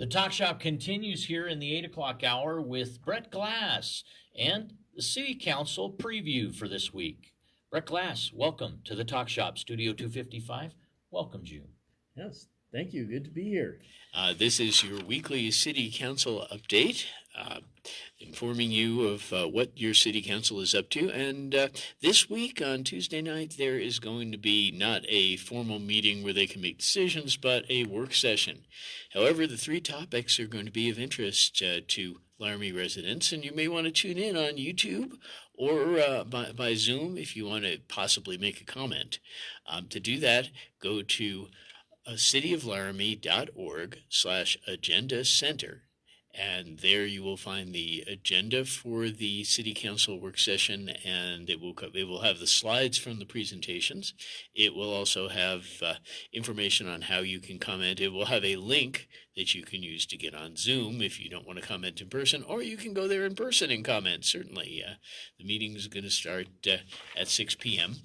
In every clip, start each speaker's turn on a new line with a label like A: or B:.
A: The Talk Shop continues here in the 8 o'clock hour with Brett Glass and the City Council preview for this week. Brett Glass, welcome to the Talk Shop. Studio 255 welcomes you.
B: Yes, thank you. Good to be here.
C: This is your weekly City Council update, informing you of what your City Council is up to. And this week on Tuesday night, there is going to be not a formal meeting where they can make decisions, but a work session. However, the three topics are going to be of interest to Laramie residents, and you may want to tune in on YouTube or by Zoom if you want to possibly make a comment. To do that, go to cityoflaramie.org/agenda center. And there you will find the agenda for the City Council work session, and it will have the slides from the presentations. It will also have information on how you can comment. It will have a link that you can use to get on Zoom if you don't want to comment in person, or you can go there in person and comment. Certainly, the meeting is going to start at 6 p.m.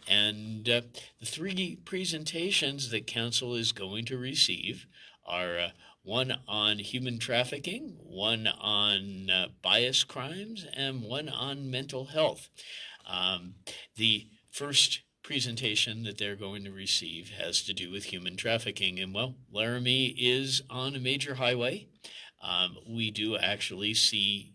C: And the three presentations that Council is going to receive are one on human trafficking, one on bias crimes, and one on mental health. The first presentation that they're going to receive has to do with human trafficking. And well, Laramie is on a major highway. We do actually see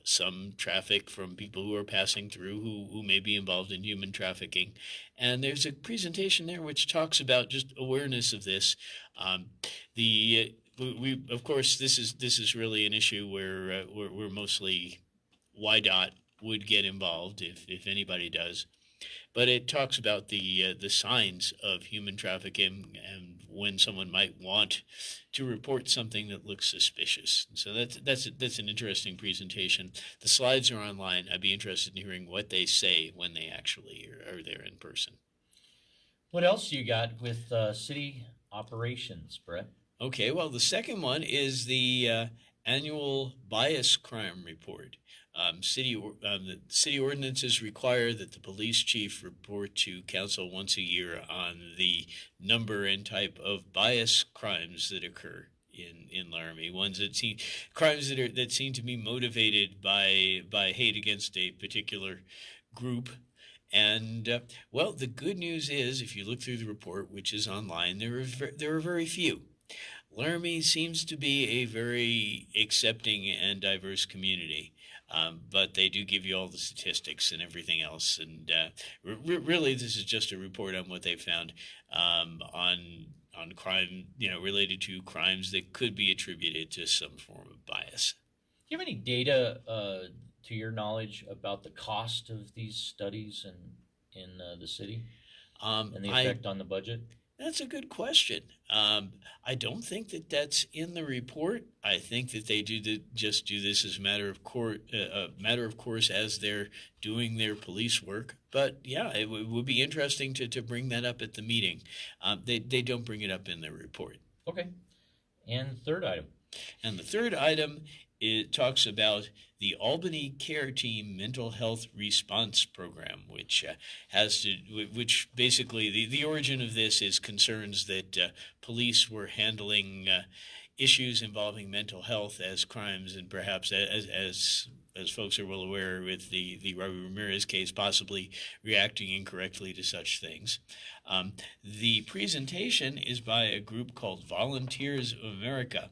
C: some traffic from people who are passing through who may be involved in human trafficking. And there's a presentation there which talks about just awareness of this. We of course, this is really an issue where we're mostly YDOT would get involved if anybody does. But it talks about the signs of human trafficking and when someone might want to report something that looks suspicious. So that's an interesting presentation. The slides are online. I'd be interested in hearing what they say when they actually are there in person.
A: What else you got with city operations, Brett?
C: Okay, well, the second one is the annual bias crime report. The city ordinances require that the police chief report to council once a year on the number and type of bias crimes that occur in Laramie. Ones that crimes that seem to be motivated by hate against a particular group. And well, the good news is, if you look through the report, which is online, there are very few. Laramie seems to be a very accepting and diverse community. But they do give you all the statistics and everything else. And really, this is just a report on what they found on crime, related to crimes that could be attributed to some form of bias.
A: Do you have any data, to your knowledge, about the cost of these studies in the city and the effect on the budget?
C: That's a good question. I don't think that that's in the report. I think that they just do this as a matter of course as they're doing their police work. But yeah, it would be interesting to bring that up at the meeting. They don't bring it up in their report.
A: Okay. And third item.
C: And the third item, it talks about the Albany Care Team Mental Health Response Program, which basically the origin of this is concerns that police were handling issues involving mental health as crimes, and perhaps as folks are well aware with the Robbie Ramirez case, possibly reacting incorrectly to such things. The presentation is by a group called Volunteers of America,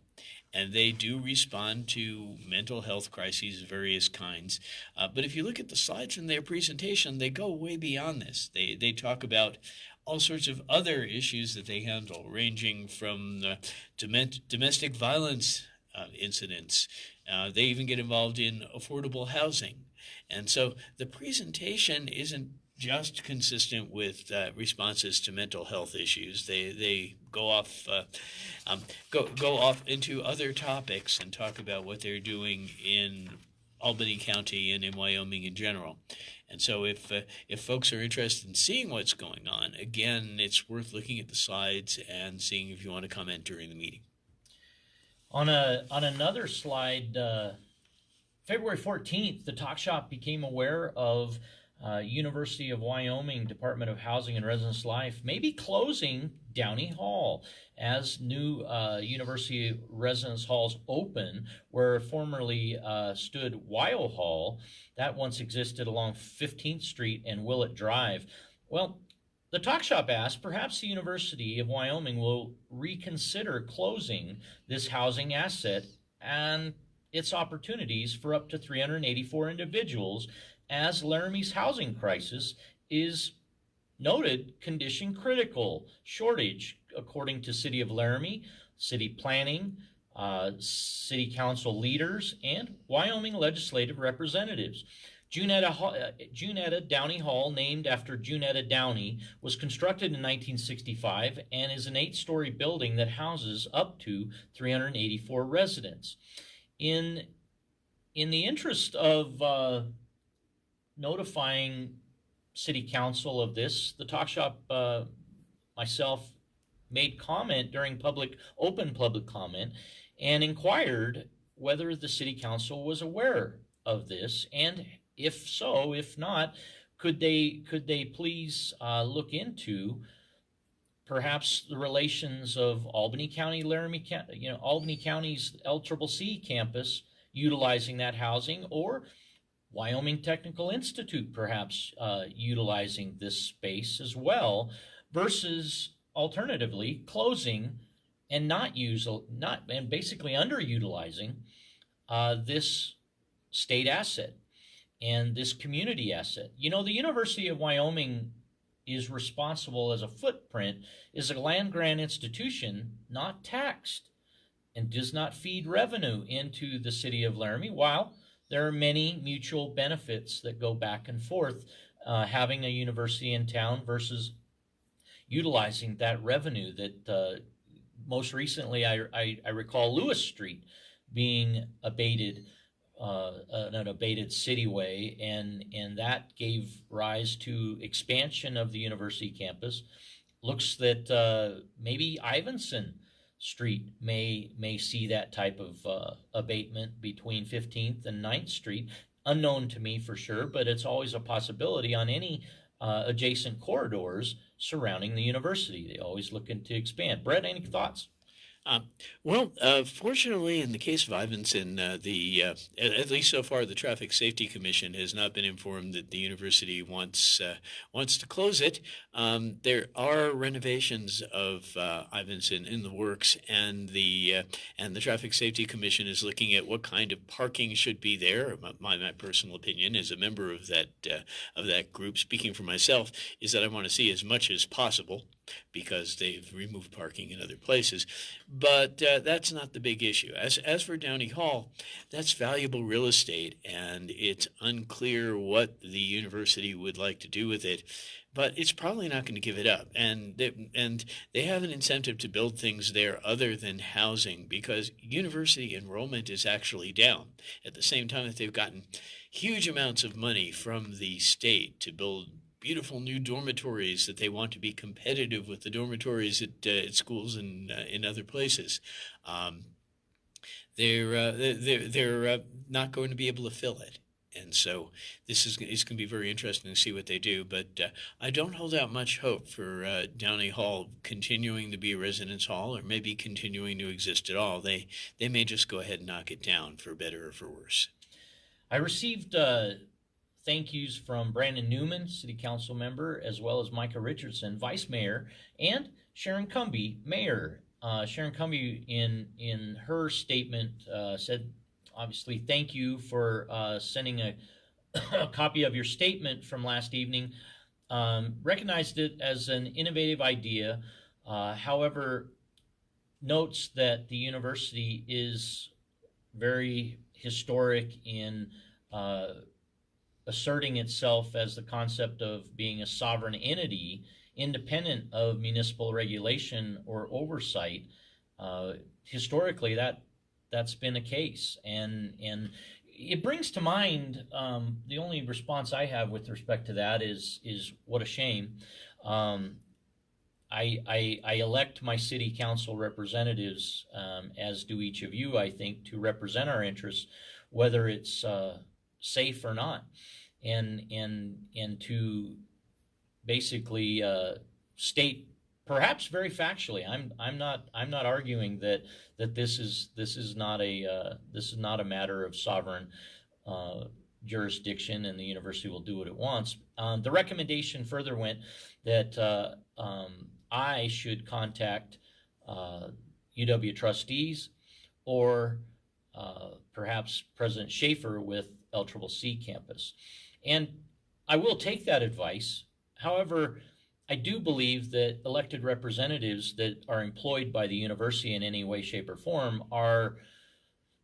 C: and they do respond to mental health crises of various kinds. But if you look at the slides from their presentation, they go way beyond this. They talk about all sorts of other issues that they handle, ranging from domestic violence incidents. They even get involved in affordable housing. And so the presentation isn't just consistent with responses to mental health issues. They go off into other topics and talk about what they're doing in Albany County and in Wyoming in general. And so if folks are interested in seeing what's going on, again, it's worth looking at the slides and seeing if you want to comment during the meeting.
A: On another slide, February 14th, the Talk Shop became aware of University of Wyoming Department of Housing and Residence Life may be closing Downey Hall as new university residence halls open, where formerly stood Weil Hall. That once existed along 15th Street and Willett Drive. Well, the Talk Shop asked, perhaps the University of Wyoming will reconsider closing this housing asset and its opportunities for up to 384 individuals, as Laramie's housing crisis is noted condition critical shortage, according to City of Laramie, city planning, city council leaders, and Wyoming legislative representatives. Junetta Downey Hall, named after Junetta Downey, was constructed in 1965 and is an 8-story building that houses up to 384 residents. In the interest of notifying City Council of this, the Talk Shop, myself, made comment during open public comment and inquired whether the City Council was aware of this, and if so, if not, could they please look into perhaps the relations of Albany County, Laramie County, Albany County's LCCC campus utilizing that housing, or Wyoming Technical Institute perhaps utilizing this space as well, versus alternatively closing and basically underutilizing this state asset and this community asset. The University of Wyoming is responsible as a footprint, is a land-grant institution not taxed and does not feed revenue into the city of Laramie, while there are many mutual benefits that go back and forth, having a university in town versus utilizing that revenue that most recently I recall Lewis Street being abated, an abated cityway, and that gave rise to expansion of the university campus. Looks that maybe Ivinson Street may see that type of abatement between 15th and 9th Street. Unknown to me for sure, but it's always a possibility on any adjacent corridors surrounding the university. They always looking to expand. Brett, any thoughts?
C: Fortunately, in the case of Ivinson, at least so far, the Traffic Safety Commission has not been informed that the university wants to close it. There are renovations of Ivinson in the works, and the Traffic Safety Commission is looking at what kind of parking should be there. My personal opinion, as a member of that group, speaking for myself, is that I want to see as much as possible, because they've removed parking in other places. But that's not the big issue. As for Downey Hall, that's valuable real estate, and it's unclear what the university would like to do with it. But it's probably not going to give it up. And they have an incentive to build things there other than housing, because university enrollment is actually down. At the same time that they've gotten huge amounts of money from the state to build beautiful new dormitories that they want to be competitive with the dormitories at schools and in other places. They're not going to be able to fill it. And so it's going to be very interesting to see what they do. But I don't hold out much hope for Downey Hall continuing to be a residence hall, or maybe continuing to exist at all. They may just go ahead and knock it down, for better or for worse.
A: I received thank yous from Brandon Newman, City Council member, as well as Micah Richardson, Vice Mayor, and Sharon Cumby, Mayor. Sharon Cumby, in her statement, said, obviously, thank you for sending a copy of your statement from last evening. Recognized it as an innovative idea, however, notes that the university is very historic in asserting itself as the concept of being a sovereign entity, independent of municipal regulation or oversight. Historically, that's been the case, and it brings to mind, the only response I have with respect to that is what a shame. I elect my city council representatives, as do each of you, I think, to represent our interests, whether it's safe or not. and to basically state, perhaps very factually. I'm not arguing that this is not a matter of sovereign uh, jurisdiction, and the university will do what it wants. The recommendation further went that I should contact UW trustees, or perhaps President Schaefer with LCCC campus. And I will take that advice. However, I do believe that elected representatives that are employed by the university in any way, shape, or form are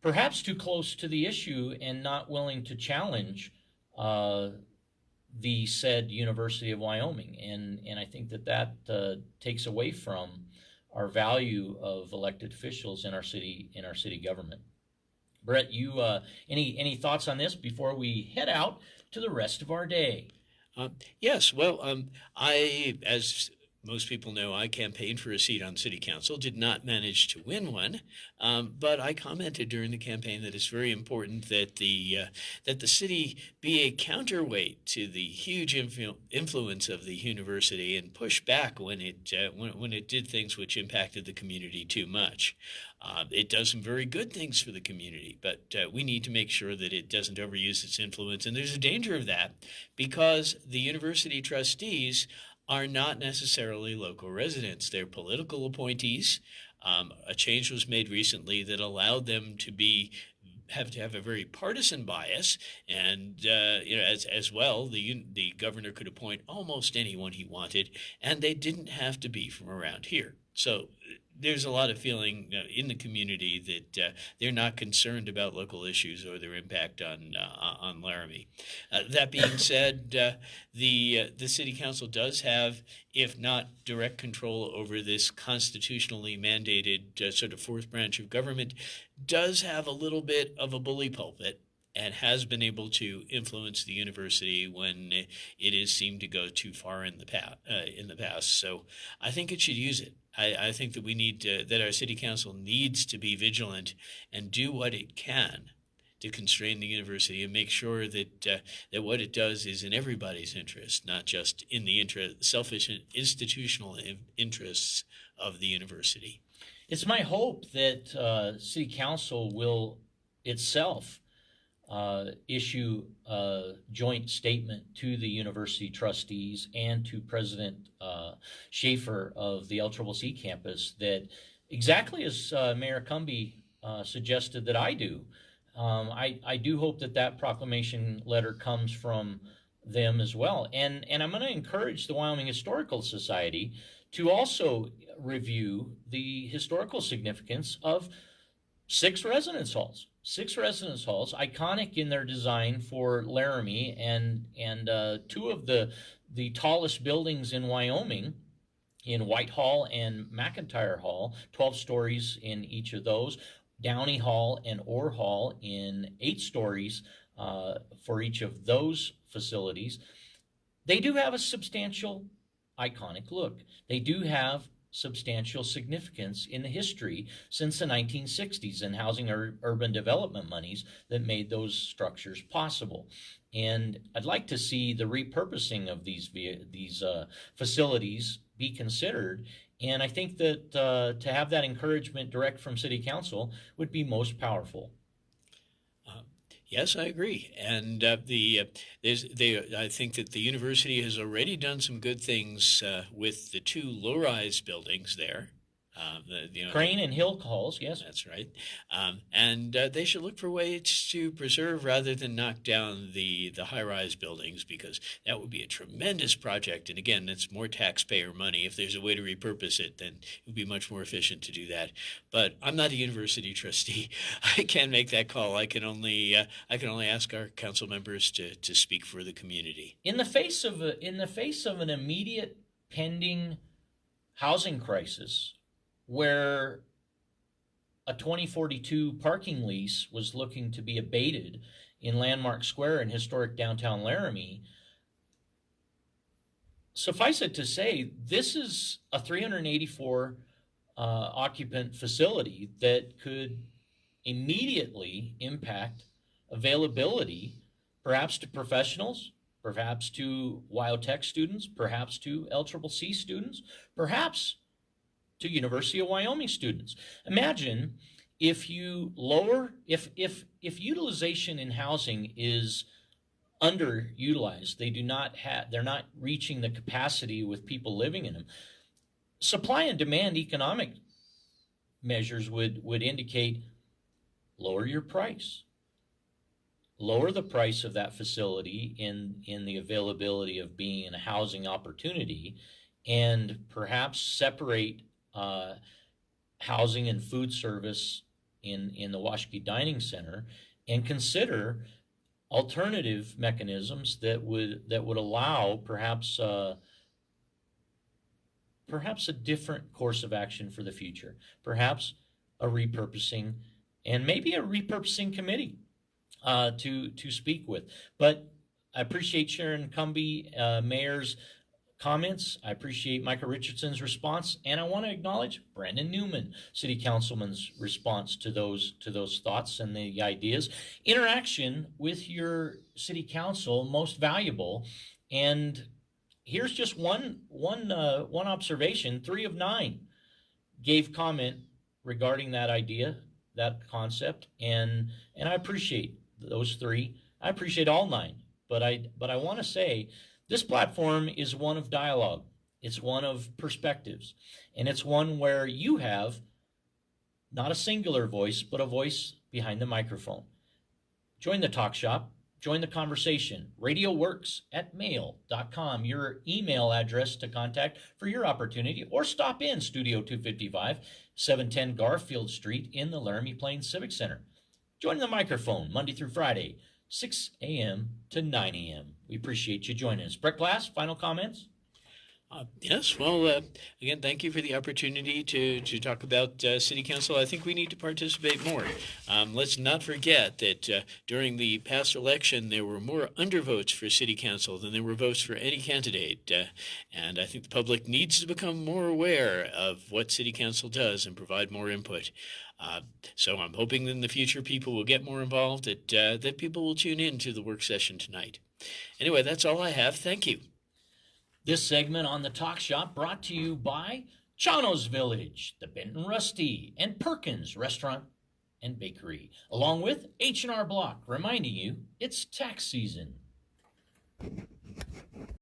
A: perhaps too close to the issue and not willing to challenge the said University of Wyoming. And I think that takes away from our value of elected officials in our city government. Brett, you any thoughts on this before we head out to the rest of our day?
C: Yes, well, as most people know, I campaigned for a seat on city council, did not manage to win one, but I commented during the campaign that it's very important that the city be a counterweight to the huge influence of the university and push back when it did things which impacted the community too much. It does some very good things for the community, but we need to make sure that it doesn't overuse its influence. And there's a danger of that because the university trustees are not necessarily local residents. They're political appointees. A change was made recently that allowed them to have a very partisan bias, and as well, the governor could appoint almost anyone he wanted, and they didn't have to be from around here. So there's a lot of feeling in the community that they're not concerned about local issues or their impact on Laramie. That being said, the city council does have, if not direct control over this constitutionally mandated sort of fourth branch of government, does have a little bit of a bully pulpit and has been able to influence the university when it has seemed to go too far in the past. So I think it should use it. I think that that our city council needs to be vigilant and do what it can to constrain the university and make sure that what it does is in everybody's interest, not just in the selfish institutional interests of the university.
A: It's my hope that city council will itself issue a joint statement to the university trustees and to President Schaefer of the LCCC campus that, exactly as Mayor Cumby suggested that I do, I do hope that proclamation letter comes from them as well. And I'm going to encourage the Wyoming Historical Society to also review the historical significance of 6 residence halls, iconic in their design for Laramie, and 2 of the tallest buildings in Wyoming, in White Hall and McIntyre Hall, 12 stories in each of those. Downey Hall and Orr Hall in 8 stories for each of those facilities. They do have a substantial, iconic look. They do have substantial significance in the history since the 1960s and housing or urban development monies that made those structures possible. And I'd like to see the repurposing of these facilities be considered. And I think that to have that encouragement direct from City Council would be most powerful.
C: Yes, I agree. And I think that the university has already done some good things with the 2 low-rise buildings there.
A: Crane and Hill halls, yes.
C: That's right. And they should look for ways to preserve rather than knock down the high-rise buildings, because that would be a tremendous project. And again, it's more taxpayer money. If there's a way to repurpose it, then it would be much more efficient to do that. But I'm not a university trustee. I can't make that call. I can only ask our council members to speak for the community.
A: In the face of an immediate pending housing crisis, where a 2042 parking lease was looking to be abated in Landmark Square in historic downtown Laramie, suffice it to say, this is a 384 occupant facility that could immediately impact availability perhaps to professionals, perhaps to WyoTech students, perhaps to LCCC students, perhaps to University of Wyoming students. Imagine if you lower, if utilization in housing is underutilized, they're not reaching the capacity with people living in them. Supply and demand economic measures would indicate lower your price, lower the price of that facility in the availability of being in a housing opportunity, and perhaps separate housing and food service in the Washakie Dining Center, and consider alternative mechanisms that would allow perhaps a different course of action for the future, perhaps a repurposing, and maybe a repurposing committee to speak with. But I appreciate Sharon Cumby, Mayor's comments. I appreciate Michael Richardson's response, and I want to acknowledge Brandon Newman, City Councilman's response to those thoughts and the ideas. Interaction with your City Council, most valuable. And here's just one observation: 3 of 9 gave comment regarding that idea, that concept, and I appreciate those 3. I appreciate all 9, but I want to say this platform is one of dialogue. It's one of perspectives, and it's one where you have not a singular voice, but a voice behind the microphone. Join the talk shop. Join the conversation. radioworks@mail.com, your email address to contact for your opportunity, or stop in Studio 255, 710 Garfield Street in the Laramie Plains Civic Center. Join the microphone Monday through Friday, 6 a.m. to 9 a.m. We appreciate you joining us. Brett Glass, final comments?
C: Yes, well, again, thank you for the opportunity to talk about City Council. I think we need to participate more. Let's not forget that during the past election, there were more undervotes for City Council than there were votes for any candidate. And I think the public needs to become more aware of what City Council does and provide more input. So I'm hoping that in the future people will get more involved, that people will tune in to the work session tonight. Anyway, that's all I have. Thank you.
A: This segment on the Talk Shop brought to you by Chano's Village, the Benton Rusty, and Perkins Restaurant and Bakery, along with H&R Block, reminding you it's tax season.